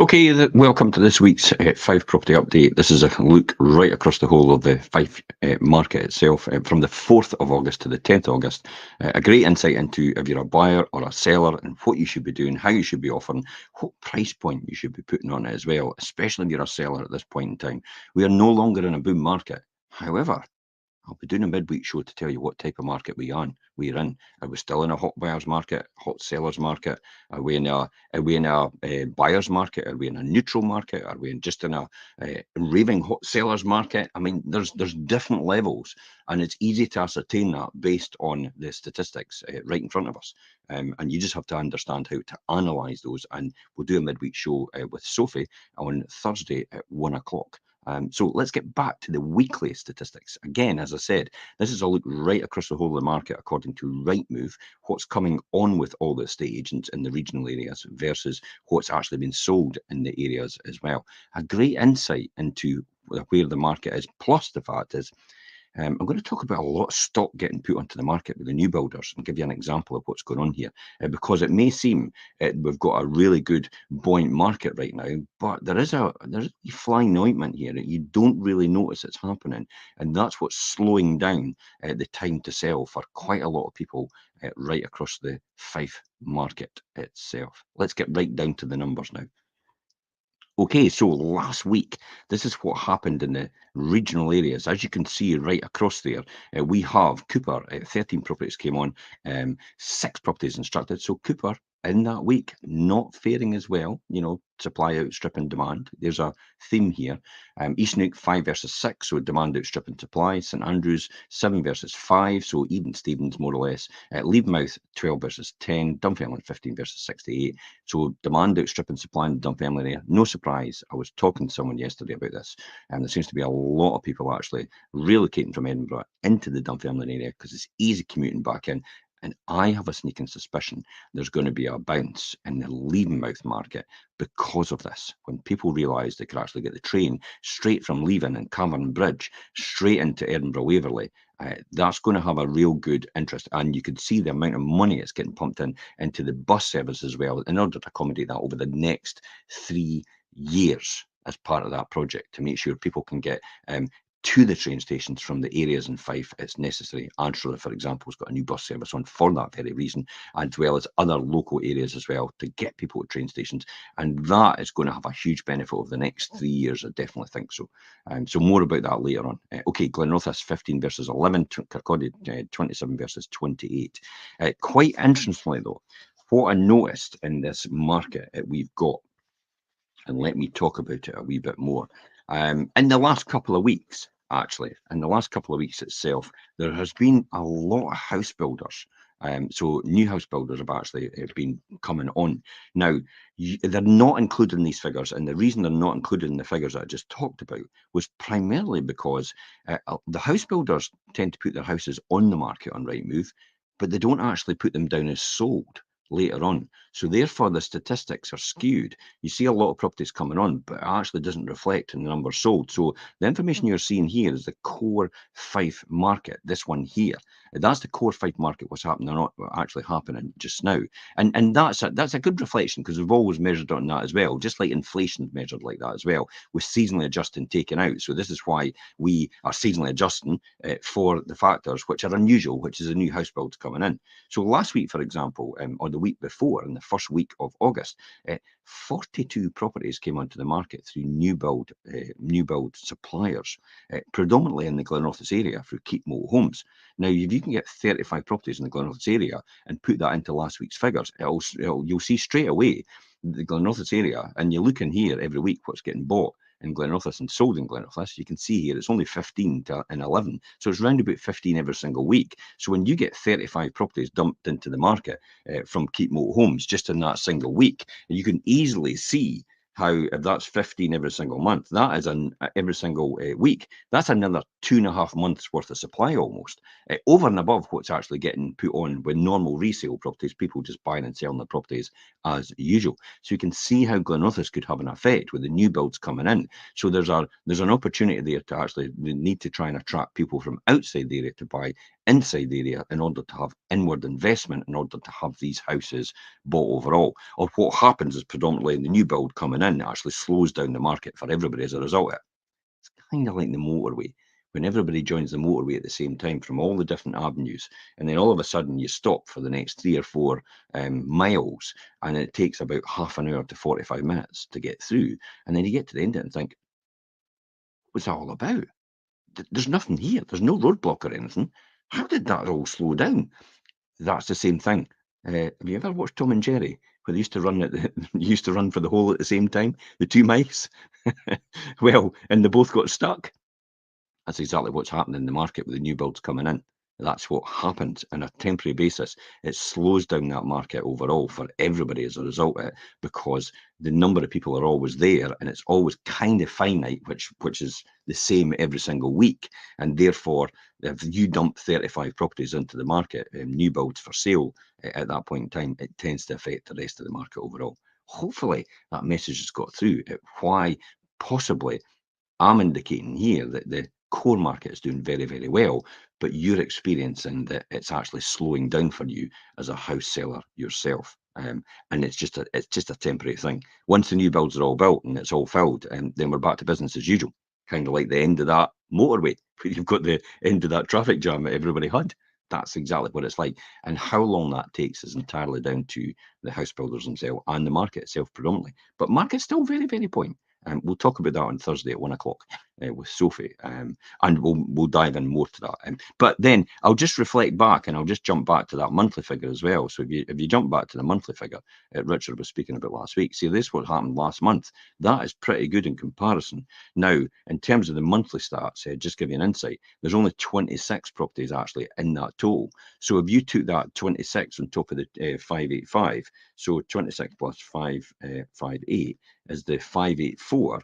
Okay, welcome to this week's Fife Property Update. This is a look right across the whole of the Fife market itself from the 4th of August to the 10th of August. A great insight into if you're a buyer or a seller and what you should be doing, how you should be offering, what price point you should be putting on it as well, especially if you're a seller at this point in time. We are no longer in a boom market. However, I'll be doing a midweek show to tell you what type of market we're in. Are we still in a hot buyers market, hot sellers market? Are we in a buyers market? Are we in a neutral market? Are we just in a raving hot sellers market? I mean, there's different levels, and it's easy to ascertain that based on the statistics right in front of us. And you just have to understand how to analyse those. And we'll do a midweek show with Sophie on Thursday at 1 o'clock. So let's get back to the weekly statistics. Again, as I said, this is a look right across the whole of the market according to Rightmove, what's coming on with all the estate agents in the regional areas versus what's actually been sold in the areas as well. A great insight into where the market is, plus the fact is I'm going to talk about a lot of stock getting put onto the market with the new builders and give you an example of what's going on here. Because it may seem we've got a really good buoyant market right now, but there's a flying ointment here that you don't really notice it's happening. And that's what's slowing down the time to sell for quite a lot of people right across the Fife market itself. Let's get right down to the numbers now. Okay, so last week, this is what happened in the regional areas. As you can see right across there, we have Cooper, 13 properties came on, 6 properties instructed. So Cooper in that week, not faring as well, supply outstripping demand. There's a theme here. East Neuk 5 versus 6, so demand outstripping supply. St Andrews 7 versus 5, so even Stevens more or less. Levenmouth 12 versus 10, Dunfermline 15 versus 68. So demand outstripping supply in the Dunfermline area. No surprise. I was talking to someone yesterday about this, and there seems to be a lot of people actually relocating from Edinburgh into the Dunfermline area because it's easy commuting back in. And I have a sneaking suspicion there's going to be a bounce in the Levenmouth market because of this. When people realise they could actually get the train straight from Leven and Cameron Bridge straight into Edinburgh Waverley, that's going to have a real good interest. And you could see the amount of money it's getting pumped into the bus service as well in order to accommodate that over the next 3 years as part of that project to make sure people can get to the train stations from the areas in Fife it's necessary. Anstruther, for example, has got a new bus service on for that very reason, as well as other local areas as well to get people to train stations. And that is going to have a huge benefit over the next 3 years. I definitely think so. So more about that later on. Okay, Glenrothes 15 versus 11, Kirkcaldy 27 versus 28. Quite interestingly though, what I noticed in this market we've got, and let me talk about it a wee bit more. In the last couple of weeks, actually, in the last couple of weeks itself, there has been a lot of house builders. So new house builders have actually been coming on. Now, they're not included in these figures, and the reason they're not included in the figures that I just talked about was primarily because the house builders tend to put their houses on the market on Rightmove, but they don't actually put them down as sold later on. So therefore, the statistics are skewed. You see a lot of properties coming on, but it actually doesn't reflect in the numbers sold. So the information you're seeing here is the core Fife market, this one here. That's the core Fife market, what's happening, or not actually happening just now. And that's a good reflection because we've always measured on that as well, just like inflation's measured like that as well, with seasonally adjusting taken out. So this is why we are seasonally adjusting for the factors which are unusual, which is a new house builds coming in. So last week, for example, or the week before, in the first week of August, 42 properties came onto the market through new build suppliers, predominantly in the Glenrothes area through Keep Moat Homes. Now, if you can get 35 properties in the Glenrothes area and put that into last week's figures, you'll see straight away the Glenrothes area, and you look in here every week what's getting bought in Glenrothes and sold in Glenrothes. You can see here it's only 15 and 11, so it's round about 15 every single week. So when you get 35 properties dumped into the market from Keep Moat Homes just in that single week, you can easily see how, if that's 15 every single month, that is every single week, that's another 2.5 months worth of supply almost, over and above what's actually getting put on with normal resale properties, people just buying and selling their properties as usual. So you can see how Glenrothes could have an effect with the new builds coming in. So there's an opportunity there to actually need to try and attract people from outside the area to buy inside the area in order to have inward investment, in order to have these houses bought overall. Or what happens is predominantly the new build coming in actually slows down the market for everybody as a result of it. It's kind of like the motorway. When everybody joins the motorway at the same time from all the different avenues, and then all of a sudden you stop for the next 3 or 4 miles, and it takes about half an hour to 45 minutes to get through, and then you get to the end of it and think, what's that all about? There's nothing here. There's no roadblock or anything. How did that all slow down? That's the same thing. Have you ever watched Tom and Jerry, where they used to run used to run for the hole at the same time, the two mice? Well, and they both got stuck. That's exactly what's happening in the market with the new builds coming in. That's what happens on a temporary basis. It slows down that market overall for everybody as a result of it, because the number of people are always there, and it's always kind of finite, which is the same every single week. And therefore, if you dump 35 properties into the market, new builds for sale at that point in time, it tends to affect the rest of the market overall. Hopefully, that message has got through at why possibly I'm indicating here that the core market is doing very, very well, but you're experiencing that it's actually slowing down for you as a house seller yourself. And it's just a temporary thing. Once the new builds are all built and it's all filled, then we're back to business as usual. Kind of like the end of that motorway, where you've got the end of that traffic jam that everybody had. That's exactly what it's like. And how long that takes is entirely down to the house builders themselves and the market itself predominantly. But market's still very, very buoyant. We'll talk about that on Thursday at 1 o'clock with Sophie, and we'll dive in more to that. But then I'll just reflect back, and I'll just jump back to that monthly figure as well. So if you jump back to the monthly figure Richard was speaking about last week, see, this is what happened last month. That is pretty good in comparison. Now, in terms of the monthly stats, just give you an insight, there's only 26 properties actually in that total. So if you took that 26 on top of the 585, so 26 plus 558 is the 584.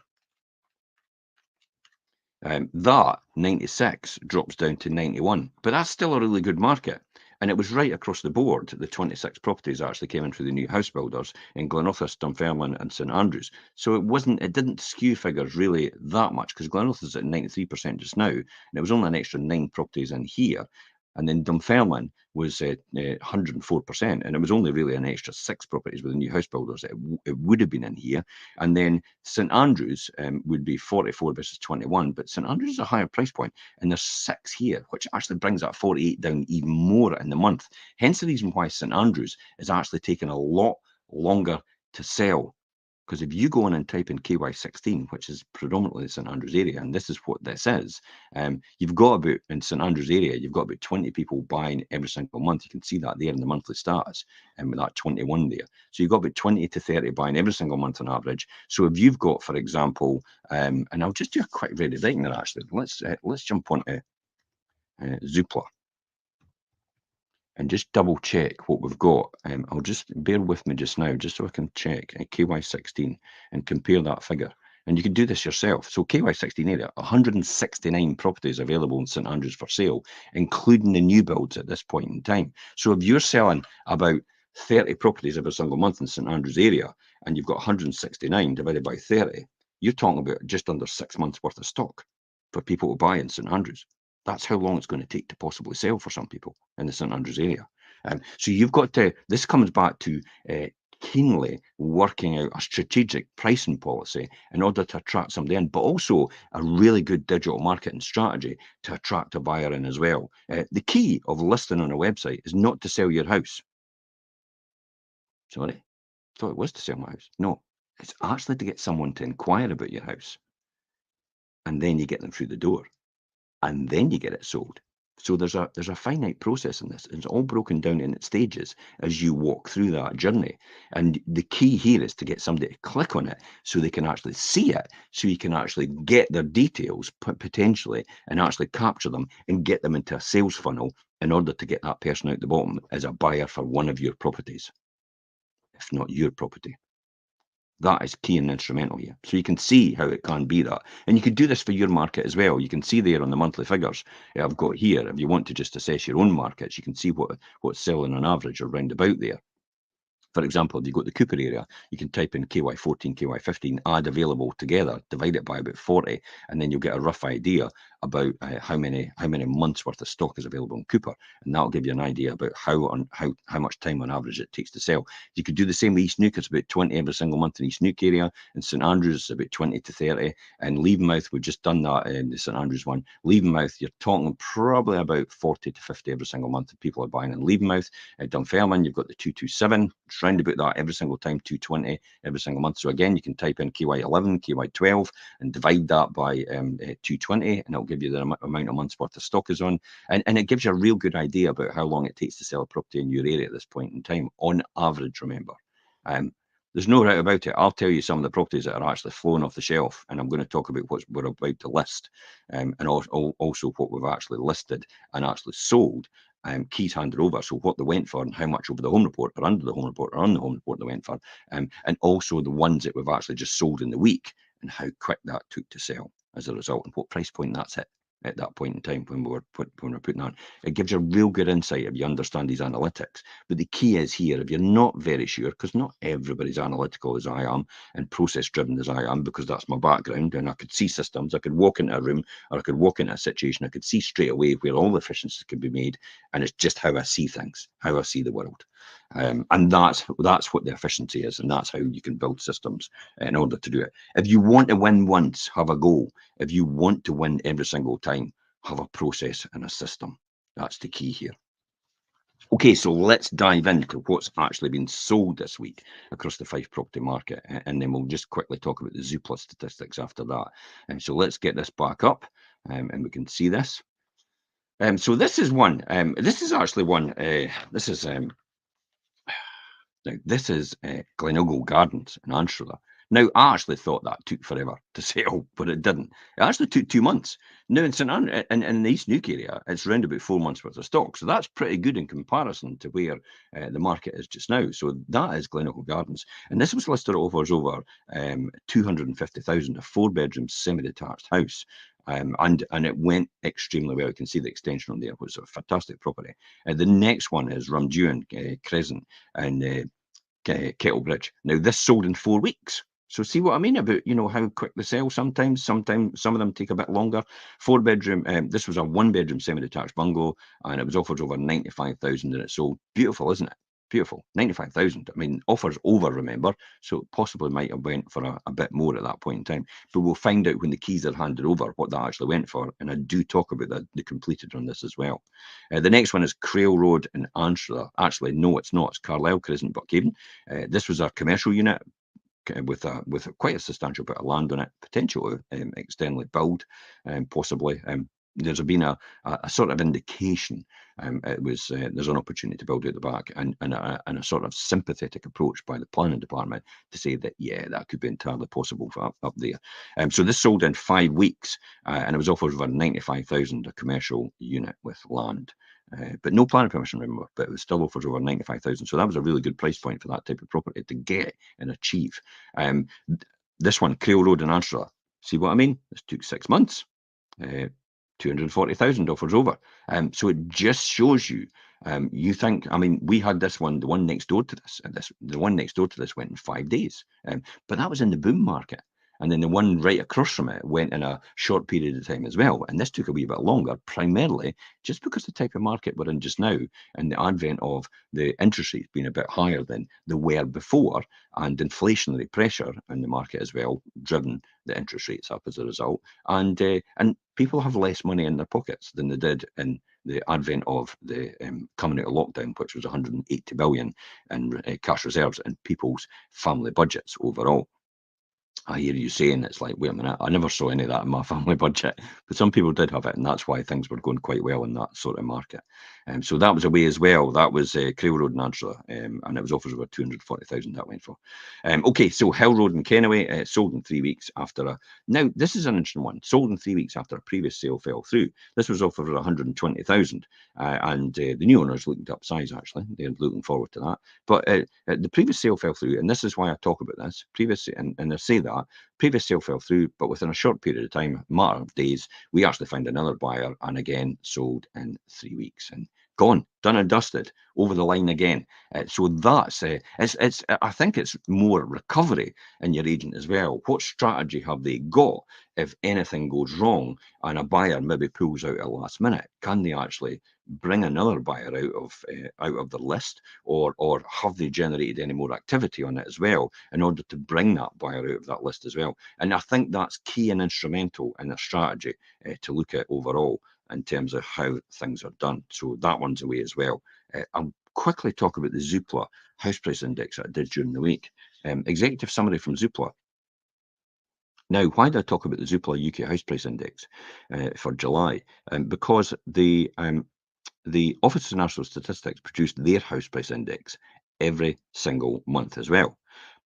That 96 drops down to 91, but that's still a really good market. And it was right across the board. The 26 properties actually came in for the new house builders in Glenrothes, Dunfermline and St Andrews. So it didn't skew figures really that much, because Glenrothes is at 93% just now, and it was only an extra 9 properties in here. And then Dunfermline was 104%, and it was only really an extra 6 properties with the new house builders. It would have been in here. And then St Andrews would be 44 versus 21, but St Andrews is a higher price point, and there's 6 here, which actually brings that 48 down even more in the month. Hence the reason why St Andrews is actually taking a lot longer to sell. Because if you go in and type in KY16, which is predominantly the St Andrews area, and this is what this is, you've got about, in St Andrews area, you've got about 20 people buying every single month. You can see that there in the monthly stats, and with that 21 there. So you've got about 20 to 30 buying every single month on average. So if you've got, for example, and I'll just do a quick ready writing there actually. Let's jump onto Zoopla and just double check what we've got. I'll just bear with me just now, just so I can check KY16 and compare that figure. And you can do this yourself. So KY16 area, 169 properties available in St Andrews for sale, including the new builds at this point in time. So if you're selling about 30 properties every single month in St Andrews area, and you've got 169 divided by 30, you're talking about just under 6 months worth of stock for people to buy in St Andrews. That's how long it's going to take to possibly sell for some people in the St Andrews area. So you've got to, this comes back to keenly working out a strategic pricing policy in order to attract somebody in, but also a really good digital marketing strategy to attract a buyer in as well. The key of listing on a website is not to sell your house. Sorry, I thought it was to sell my house. No, it's actually to get someone to inquire about your house. And then you get them through the door. And then you get it sold. So there's a finite process in this. It's all broken down in its stages as you walk through that journey. And the key here is to get somebody to click on it so they can actually see it, so you can actually get their details potentially and actually capture them and get them into a sales funnel in order to get that person out the bottom as a buyer for one of your properties, if not your property. That is key and instrumental here. So you can see how it can be that. And you could do this for your market as well. You can see there on the monthly figures I've got here, if you want to just assess your own markets, you can see what's selling on average or round about there. For example, if you go to the Cooper area, you can type in KY14, KY15, add available together, divide it by about 40, and then you'll get a rough idea about how many months worth of stock is available in Cooper, and that'll give you an idea about how much time on average it takes to sell. You could do the same with East Neuk. It's about 20 every single month in East Neuk area. In St Andrews, it's about 20 to 30. And Leavenmouth, we've just done that in the St Andrews one. Leavenmouth, you're talking probably about 40 to 50 every single month that people are buying in Leavenmouth. Dunfermline, you've got the 227. It's round about that every single time, 220 every single month. So again, you can type in KY11, KY12, and divide that by 220, and it'll give you the amount of months worth of stock is on. And it gives you a real good idea about how long it takes to sell a property in your area at this point in time, on average, remember. There's no doubt about it. I'll tell you some of the properties that are actually flown off the shelf, and I'm going to talk about what we're about to list, and also what we've actually listed and actually sold. Keys handed over, so what they went for and how much over the home report or under the home report or on the home report they went for, and also the ones that we've actually just sold in the week and how quick that took to sell as a result, and what price point that's at that point in time when we're putting on. It gives you a real good insight if you understand these analytics. But the key is here, if you're not very sure, because not everybody's analytical as I am and process driven as I am, because that's my background, and I could see systems, I could walk into a room or I could walk into a situation, I could see straight away where all the efficiencies could be made, and it's just how I see things, how I see the world. And that's what the efficiency is, and that's how you can build systems in order to do it. If you want to win once, have a goal. If you want to win every single time, have a process and a system. That's the key here. Okay, so let's dive into what's actually been sold this week across the Fife property market, and then we'll just quickly talk about the Zoopla statistics after that. And so let's get this back up, and we can see this. So this is one. This is actually one. This is Glenagle Gardens in Anstruther. Now, I actually thought that took forever to sell, but it didn't. It actually took 2 months. Now, in St Andrews, in the East Neuk area, it's around about 4 months worth of stock. So that's pretty good in comparison to where the market is just now. So that is Glenagle Gardens. And this was listed at offers over 250,000, a 4-bedroom semi-detached house. And it went extremely well. You can see the extension on there was a fantastic property. The next one is Rumduin Crescent and Kettlebridge. Now, this sold in 4 weeks. So see what I mean about, how quick they sell sometimes. Sometimes some of them take a bit longer. 4-bedroom, this was a 1-bedroom semi-detached bungalow, and it was offered over 95,000 and it sold. Beautiful, isn't it? Beautiful. 95,000. I mean, offers over, remember, so possibly might have went for a bit more at that point in time. But we'll find out when the keys are handed over what that actually went for, and I do talk about the completed on this as well. The next one is Crail Road in Anstruther. Actually, no, it's not. It's Carlisle Crescent, Buckhaven. This was our commercial unit with quite a substantial bit of land on it, potential to externally build, possibly. There's been a sort of indication it was there's an opportunity to build out the back, and a sort of sympathetic approach by the planning department to say that that could be entirely possible for up there. So this sold in 5 weeks, and it was offered over 95,000, a commercial unit with land. But no planning permission, remember, but it was still offered over 95,000. So that was a really good price point for that type of property to get and achieve. This one, Crail Road in Anstruther. See what I mean? This took 6 months. 240,000 offers over. So it just shows you, you think, I mean, we had this one, the one next door to this, and the one next door to this went in 5 days. But that was in the boom market. And then the one right across from it went in a short period of time as well. And this took a wee bit longer, primarily just because the type of market we're in just now and the advent of the interest rates being a bit higher than they were before, and inflationary pressure in the market as well, driven the interest rates up as a result. And people have less money in their pockets than they did in the advent of the coming out of lockdown, which was 180 billion in cash reserves and people's family budgets overall. I hear you saying it's like, wait a minute, I never saw any of that in my family budget, but some people did have it, and that's why things were going quite well in that sort of market. So that was a way as well. That was Crail Road in Anstruther, and it was offers over 240,000 that went for. Okay, so Hill Road in Kennoway sold in 3 weeks after now this is an interesting one. Sold in 3 weeks after a previous sale fell through. This was offered for 120,000, and the new owners looking to upsize. Actually, they're looking forward to that. But the previous sale fell through, and this is why I talk about this. And I say that previous sale fell through, but within a short period of time, matter of days, we actually found another buyer, and again sold in 3 weeks. And gone, done and dusted, over the line again. So that's it's. I think it's more recovery in your agent as well. What strategy have they got if anything goes wrong and a buyer maybe pulls out at the last minute? Can they actually bring another buyer out of the list, or have they generated any more activity on it as well in order to bring that buyer out of that list as well? And I think that's key and instrumental in their strategy to look at overall in terms of how things are done. So that one's away as well. I'll quickly talk about the Zoopla house price index that I did during the week. Executive summary from Zoopla. Now, why did I talk about the Zoopla UK house price index for July? Because the Office of National Statistics produced their house price index every single month as well.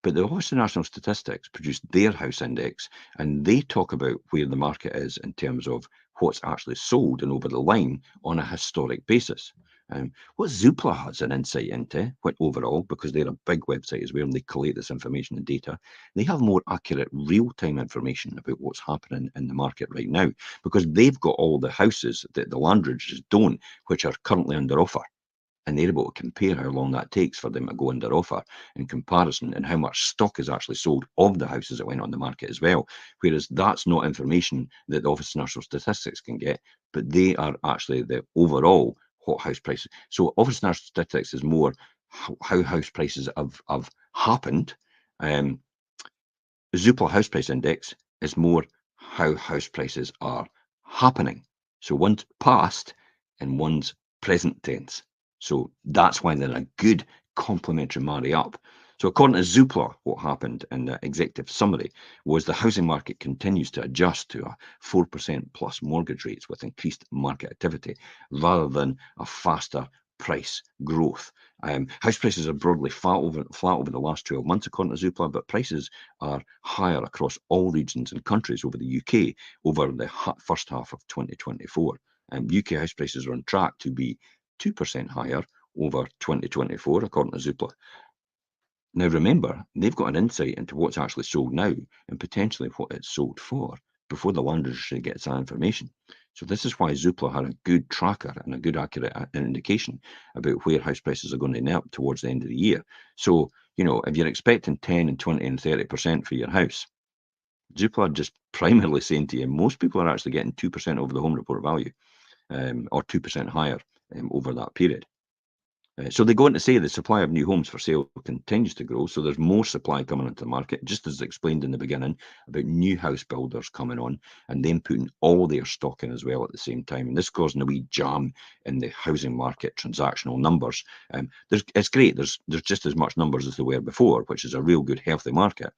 But the Office of National Statistics produced their house index, and they talk about where the market is in terms of what's actually sold and over the line on a historic basis. What Zoopla has an insight into, what overall, because they're a big website as well, and they collate this information and data, they have more accurate real-time information about what's happening in the market right now, because they've got all the houses that the land registers don't, which are currently under offer. And they're able to compare how long that takes for them to go under offer in comparison, and how much stock is actually sold of the houses that went on the market as well. Whereas that's not information that the Office of National Statistics can get, but they are actually the overall what house prices. So Office of National Statistics is more how house prices have happened. Zoopla house price index is more how house prices are happening. So one's past and one's present tense. So that's why they're a good complementary marry up. So according to Zoopla, what happened in the executive summary was the housing market continues to adjust to a 4% plus mortgage rates with increased market activity rather than a faster price growth. House prices are broadly flat over the last 12 months, according to Zoopla, but prices are higher across all regions and countries over the UK over the first half of 2024. UK house prices are on track to be 2% higher over 2024, according to Zoopla. Now, remember, they've got an insight into what's actually sold now and potentially what it's sold for before the land registry gets that information. So this is why Zoopla had a good tracker and a good accurate indication about where house prices are going to end up towards the end of the year. So, if you're expecting 10 and 20 and 30% for your house, Zoopla are just primarily saying to you, most people are actually getting 2% over the home report value, or 2% higher over that period. So they go on to say the supply of new homes for sale continues to grow. So there's more supply coming into the market, just as explained in the beginning about new house builders coming on and then putting all their stock in as well at the same time. And this causing a wee jam in the housing market transactional numbers. It's great. There's just as much numbers as there were before, which is a real good healthy market,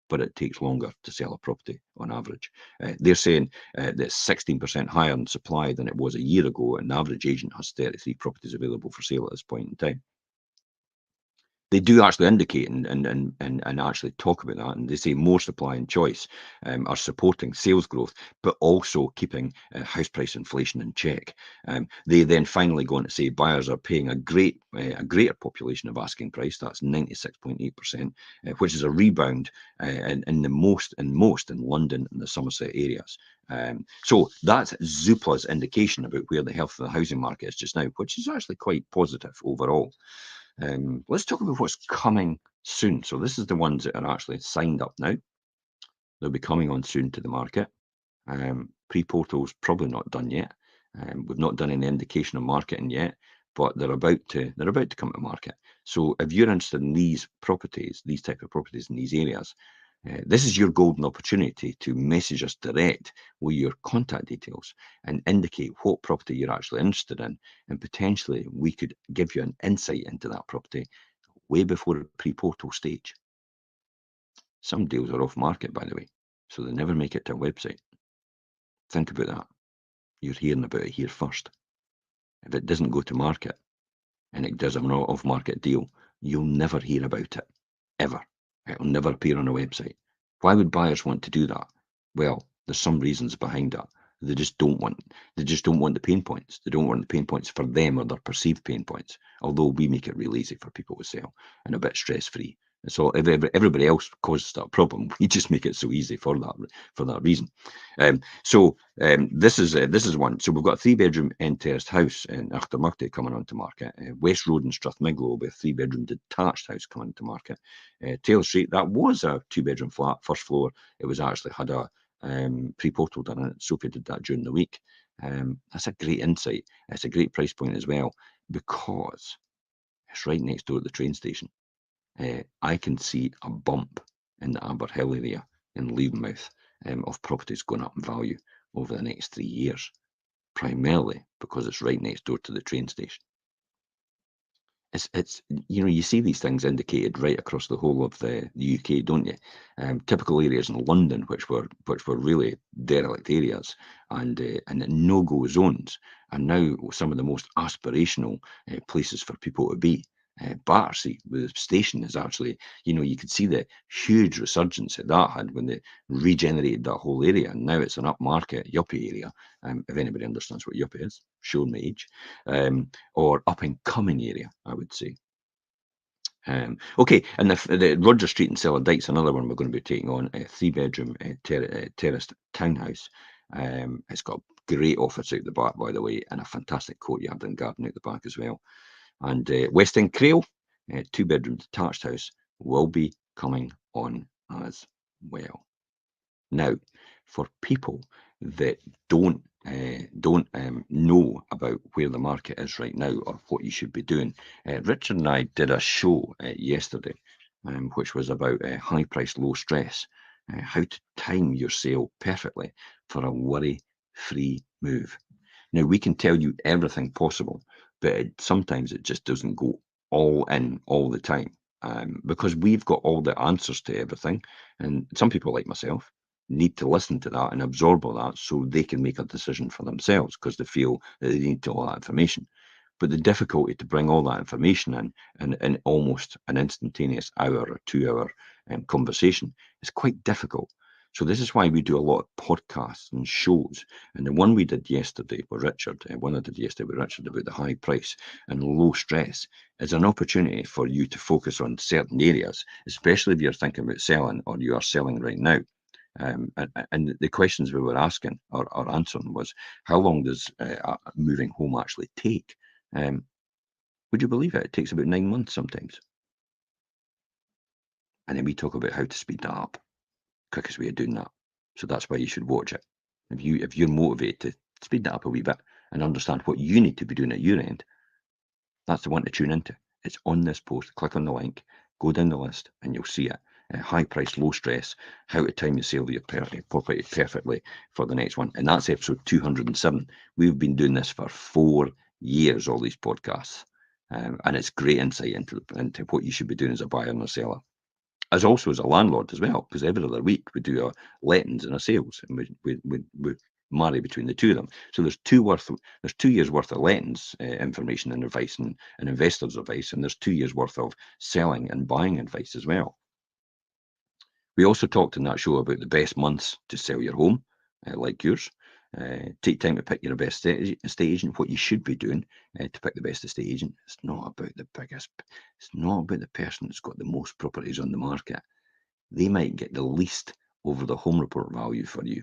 but it takes longer to sell a property on average. They're saying that 16% higher in supply than it was a year ago, and the average agent has 33 properties available for sale at this point in time. They do actually indicate and actually talk about that, and they say more supply and choice are supporting sales growth, but also keeping house price inflation in check. They then finally go on to say buyers are paying a greater population of asking price. That's 96.8%, which is a rebound in most in London and the Somerset areas. So that's Zoopla's indication about where the health of the housing market is just now, which is actually quite positive overall. Let's talk about what's coming soon. So this is the ones that are actually signed up now. They'll be coming on soon to the market. Pre-portal's probably not done yet. We've not done any indication of marketing yet, but they're about to come to market. So if you're interested in these properties, these type of properties in these areas, this is your golden opportunity to message us direct with your contact details and indicate what property you're actually interested in, and potentially we could give you an insight into that property way before the pre-portal stage. Some deals are off market, by the way, so they never make it to a website. Think about that. You're hearing about it here first. If it doesn't go to market and it does an off-market deal, you'll never hear about it, ever. It'll never appear on a website. Why would buyers want to do that? Well, there's some reasons behind that. They just don't want the pain points. They don't want the pain points for them or their perceived pain points. Although we make it real easy for people to sell and a bit stress-free. So if everybody else causes that problem, we just make it so easy for that reason. This is one. So we've got a 3-bedroom end terraced house in Achtermurty coming onto market. West Road in Strathmiglo will be a 3-bedroom detached house coming into market. Taylor Street, that was a 2-bedroom flat, first floor. It was actually had a pre-portal done on it. Sophie did that during the week. That's a great insight. It's a great price point as well because it's right next door to the train station. I can see a bump in the Amber Hill area in Leavenmouth of properties going up in value over the next 3 years, primarily because it's right next door to the train station. It's you see these things indicated right across the whole of the UK, don't you? Typical areas in London, which were really derelict areas and no-go zones, are now some of the most aspirational places for people to be. Battersea, the station, is actually, you could see the huge resurgence that had when they regenerated that whole area, and now it's an upmarket yuppie area. If anybody understands what yuppie is, show my age. Or up and coming area, I would say. Okay, and the Roger Street in Cellardyke's another one we're going to be taking on, a 3-bedroom terraced townhouse. It's got great office out the back, by the way, and a fantastic courtyard and garden out the back as well. And West End Crail, 2-bedroom detached house, will be coming on as well. Now, for people that don't know about where the market is right now or what you should be doing, Richard and I did a show yesterday, which was about high price, low stress, how to time your sale perfectly for a worry-free move. Now, we can tell you everything possible, but sometimes it just doesn't go all in all the time, because we've got all the answers to everything. And some people, like myself, need to listen to that and absorb all that so they can make a decision for themselves because they feel that they need all that information. But the difficulty to bring all that information in almost an instantaneous hour or 2 hour conversation is quite difficult. So this is why we do a lot of podcasts and shows. And the one we did yesterday with Richard, one I did yesterday with Richard about the high price and low stress, is an opportunity for you to focus on certain areas, especially if you're thinking about selling or you are selling right now. And the questions we were asking or answering was, how long does moving home actually take? Would you believe it? It takes about 9 months sometimes. And then we talk about how to speed that up. Quickest way of doing that. So that's why you should watch it. If you're motivated to speed that up a wee bit and understand what you need to be doing at your end, that's the one to tune into. It's on this post. Click on the link, go down the list, and you'll see it. High price, low stress, how to time your sale of your property perfectly for the next one. And that's episode 207. We've been doing this for 4 years, all these podcasts. And it's great insight into what you should be doing as a buyer and a seller. As also as a landlord as well, because every other week we do a lettings and a sales, and we marry between the two of them. So there's 2 years worth of lettings information and advice and investors advice, and there's 2 years worth of selling and buying advice as well. We also talked in that show about the best months to sell your home, like yours. Take time to pick your best estate agent, what you should be doing to pick the best estate agent. It's not about the biggest, it's not about the person that's got the most properties on the market. They might get the least over the home report value for you.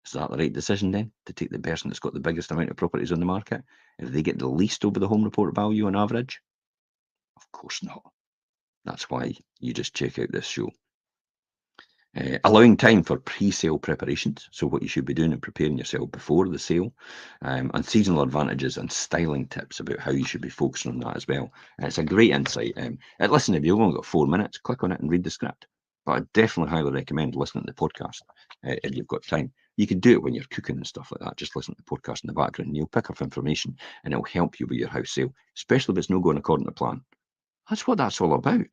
Is that the right decision then, to take the person that's got the biggest amount of properties on the market if they get the least over the home report value on average? Of course not. That's why you just check out this show. Allowing time for pre-sale preparations, so what you should be doing and preparing yourself before the sale, and seasonal advantages and styling tips about how you should be focusing on that as well. It's a great insight. Listen, if you've only got 4 minutes, click on it and read the script. But I definitely highly recommend listening to the podcast if you've got time. You can do it when you're cooking and stuff like that. Just listen to the podcast in the background and you'll pick up information and it'll help you with your house sale, especially if it's not going according to plan. That's what that's all about.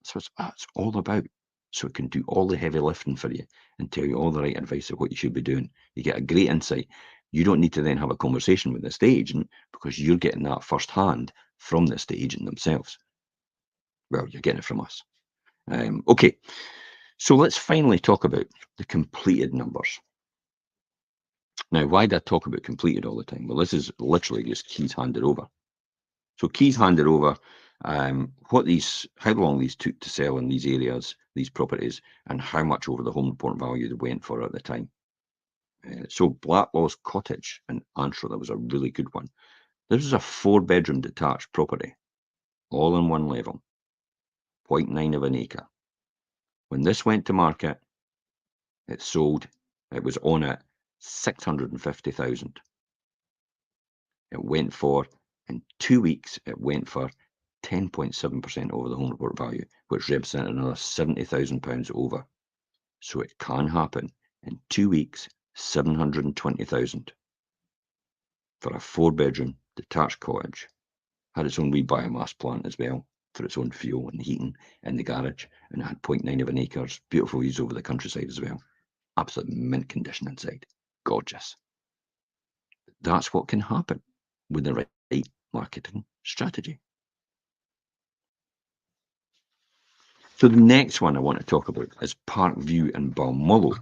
That's what it's all about. So it can do all the heavy lifting for you and tell you all the right advice of what you should be doing. You get a great insight. You don't need to then have a conversation with the estate agent because you're getting that firsthand from the estate agent themselves. Well, you're getting it from us. Okay, so let's finally talk about the completed numbers. Now, why do I talk about completed all the time? Well, this is literally just keys handed over. So keys handed over, how long these took to sell in these areas, these properties, and how much over the home report value they went for at the time. So Blacklaw's Cottage in Antrim, that was a really good one. This was a 4-bedroom detached property, all in one level, 0.9 of an acre. When this went to market, it sold, it was on at 650,000. It went for, in 2 weeks, it went for 10.7% over the home report value, which represented another £70,000 over. So it can happen in 2 weeks, 720,000 for a 4-bedroom detached cottage. Had its own wee biomass plant as well for its own fuel and heating in the garage, and it had 0.9 of an acres, beautiful views over the countryside as well. Absolute mint condition inside, gorgeous. That's what can happen with the right marketing strategy. So the next one I want to talk about is Park View in Balmullo,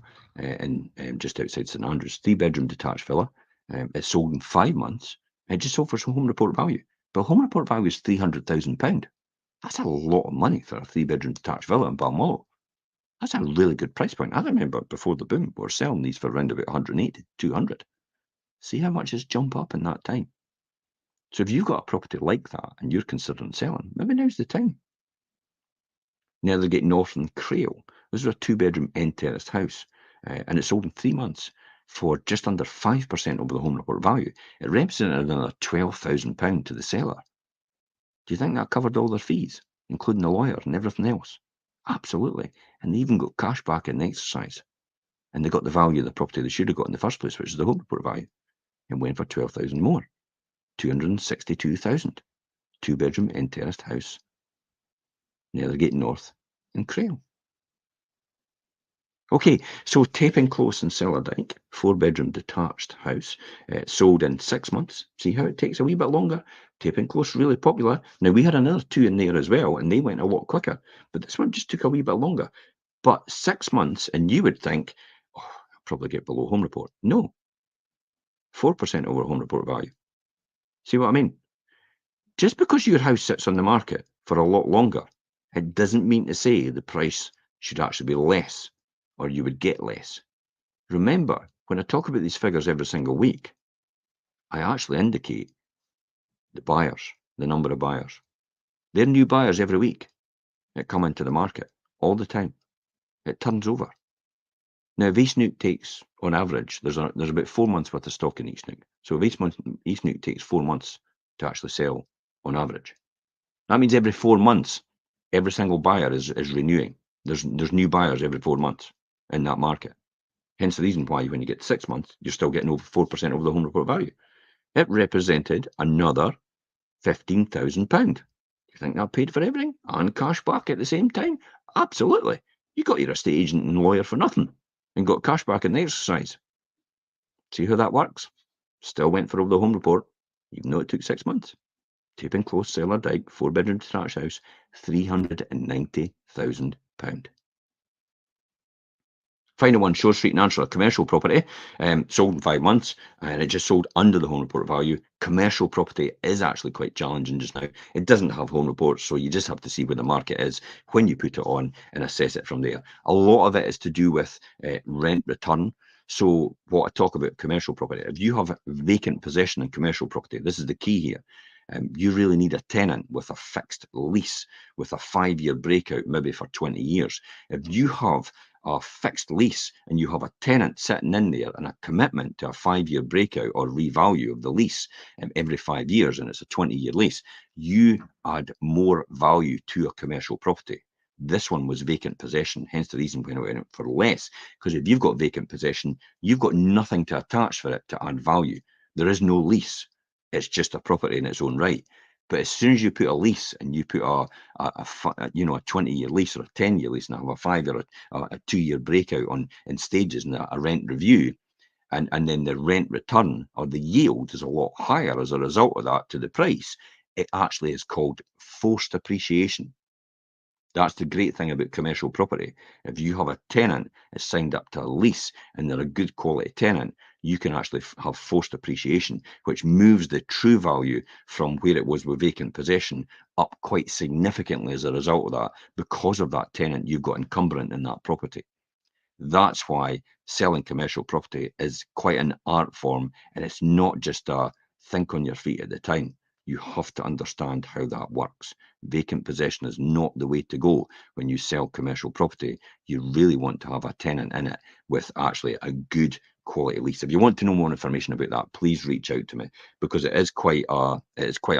just outside St Andrews, 3-bedroom detached villa. It sold in 5 months. It just sold for some home report value. But home report value is £300,000. That's a lot of money for a 3-bedroom detached villa in Balmullo. That's a really good price point. I remember before the boom, we were selling these for around about 180, 200. See how much it's jumped up in that time. So if you've got a property like that and you're considering selling, maybe now's the time. Nethergate North and Crail. This was a 2-bedroom end-terraced house, and it sold in 3 months for just under 5% over the home report value. It represented another £12,000 to the seller. Do you think that covered all their fees, including the lawyer and everything else? Absolutely. And they even got cash back in the exercise. And they got the value of the property they should have got in the first place, which is the home report value. And went for 12,000 more. 262,000. 2-bedroom end-terraced house. Nethergate North and Crail. Okay, so Tapping Close in Cellardyke, 4-bedroom detached house, sold in 6 months. See how it takes a wee bit longer? Tapping Close, really popular. Now, we had another 2 in there as well, and they went a lot quicker, but this one just took a wee bit longer. But 6 months, and you would think, oh, I'll probably get below home report. No, 4% over home report value. See what I mean? Just because your house sits on the market for a lot longer, it doesn't mean to say the price should actually be less or you would get less. Remember, when I talk about these figures every single week, I actually indicate the buyers, the number of buyers. They're new buyers every week that come into the market all the time. It turns over. Now, if East Nuke takes, on average, there's about 4 months worth of stock in East Nuke. So if East Nuke takes 4 months to actually sell on average, that means every 4 months, every single buyer is renewing. There's new buyers every 4 months in that market. Hence the reason why when you get 6 months, you're still getting over 4% over the home report value. It represented another £15,000. Do you think that paid for everything and cash back at the same time? Absolutely. You got your estate agent and lawyer for nothing and got cash back in the exercise. See how that works? Still went for over the home report, even though it took 6 months. Tapping Close, Cellardyke, 4-bedroom detached house, £390,000. Final one, Shore Street in Antrim, a commercial property, sold in 5 months, and it just sold under the home report value. Commercial property is actually quite challenging just now. It doesn't have home reports, so you just have to see where the market is when you put it on and assess it from there. A lot of it is to do with rent return. So what I talk about commercial property, if you have vacant possession in commercial property, this is the key here. You really need a tenant with a fixed lease, with a 5-year breakout, maybe for 20 years. If you have a fixed lease and you have a tenant sitting in there and a commitment to a 5-year breakout or revalue of the lease every 5 years, and it's a 20-year lease, you add more value to a commercial property. This one was vacant possession, hence the reason when it went for less. Because if you've got vacant possession, you've got nothing to attach for it to add value. There is no lease. It's just a property in its own right. But as soon as you put a lease and you put a 20-year lease or a 10-year lease and have a 5-year or a 2-year breakout in stages and a rent review, and then the rent return or the yield is a lot higher as a result of that to the price, it actually is called forced appreciation. That's the great thing about commercial property. If you have a tenant that's signed up to a lease and they're a good quality tenant, you can actually have forced appreciation, which moves the true value from where it was with vacant possession up quite significantly as a result of that, because of that tenant you've got incumbent in that property. That's why selling commercial property is quite an art form, and it's not just a think on your feet at the time. You have to understand how that works. Vacant possession is not the way to go when you sell commercial property. You really want to have a tenant in it with actually a good quality lease. If you want to know more information about that, please reach out to me, because it is quite a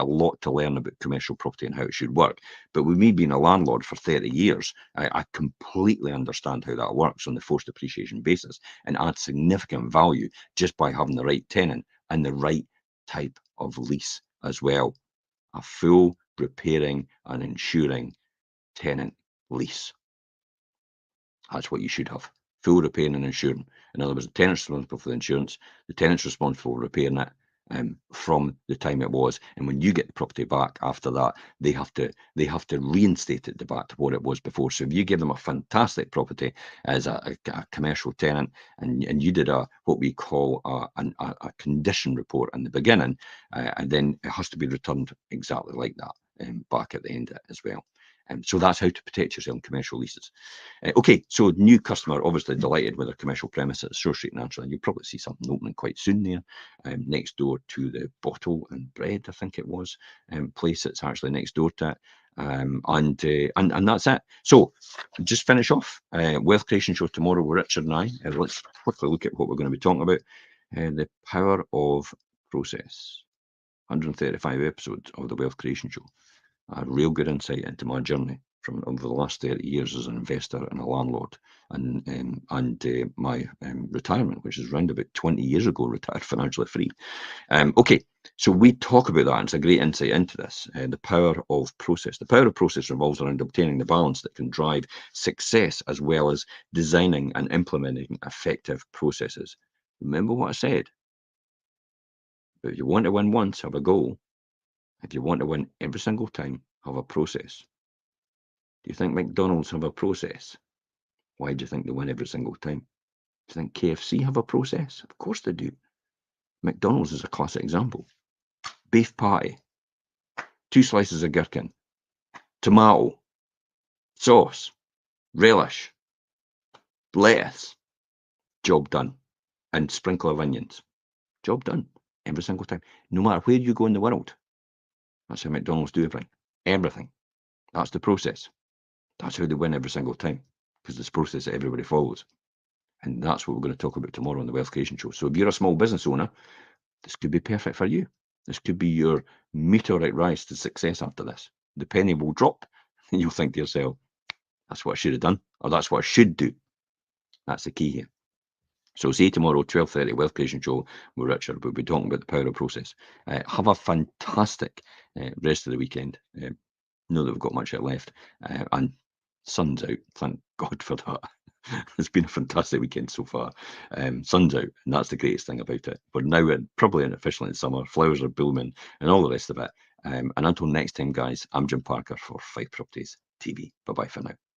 lot to learn about commercial property and how it should work. But with me being a landlord for 30 years, I completely understand how that works on the forced appreciation basis, and add significant value just by having the right tenant and the right type of lease as well. A full repairing and insuring tenant lease. That's what you should have. Full repairing and insuring. In other words, the tenant's responsible for the insurance, the tenant's responsible for repairing it from the time it was, and when you get the property back after that, they have to reinstate it back to what it was before. So if you give them a fantastic property as a commercial tenant, and you did what we call a condition report in the beginning, and then it has to be returned exactly like that back at the end as well. So that's how to protect yourself in commercial leases. Okay, so new customer, obviously delighted with their commercial premise at Shore Street in Antrim. You'll probably see something opening quite soon there, next door to the Bottle and Bread, I think it was, place that's actually next door to it. And that's it. So just finish off wealth creation show tomorrow with Richard and I. Let's quickly look at what we're going to be talking about. The power of process. 135 episodes of the wealth creation show. A real good insight into my journey from over the last 30 years as an investor and a landlord, and my retirement, which is around about 20 years ago, retired financially free. Okay, so we talk about that, and it's a great insight into this, the power of process. The power of process revolves around obtaining the balance that can drive success, as well as designing and implementing effective processes. Remember what I said? But if you want to win once, have a goal. If you want to win every single time, have a process. Do you think McDonald's have a process? Why do you think they win every single time? Do you think KFC have a process? Of course they do. McDonald's is a classic example. Beef patty, 2 slices of gherkin, tomato, sauce, relish, lettuce, job done. And sprinkle of onions, job done every single time. No matter where you go in the world, that's how McDonald's do everything. Everything. That's the process. That's how they win every single time, because it's the process that everybody follows. And that's what we're going to talk about tomorrow on the Wealth Creation Show. So if you're a small business owner, this could be perfect for you. This could be your meteoric rise to success after this. The penny will drop and you'll think to yourself, that's what I should have done, or that's what I should do. That's the key here. So see you tomorrow, 12:30, Wealth Creation Show with Richard. We'll be talking about the power of process. Have a fantastic rest of the weekend. Know that we've got much left. And sun's out. Thank God for that. It's been a fantastic weekend so far. Sun's out, and that's the greatest thing about it. But now we're probably officially in summer. Flowers are blooming and all the rest of it. And until next time, guys, I'm Jim Parker for Fife Properties TV. Bye-bye for now.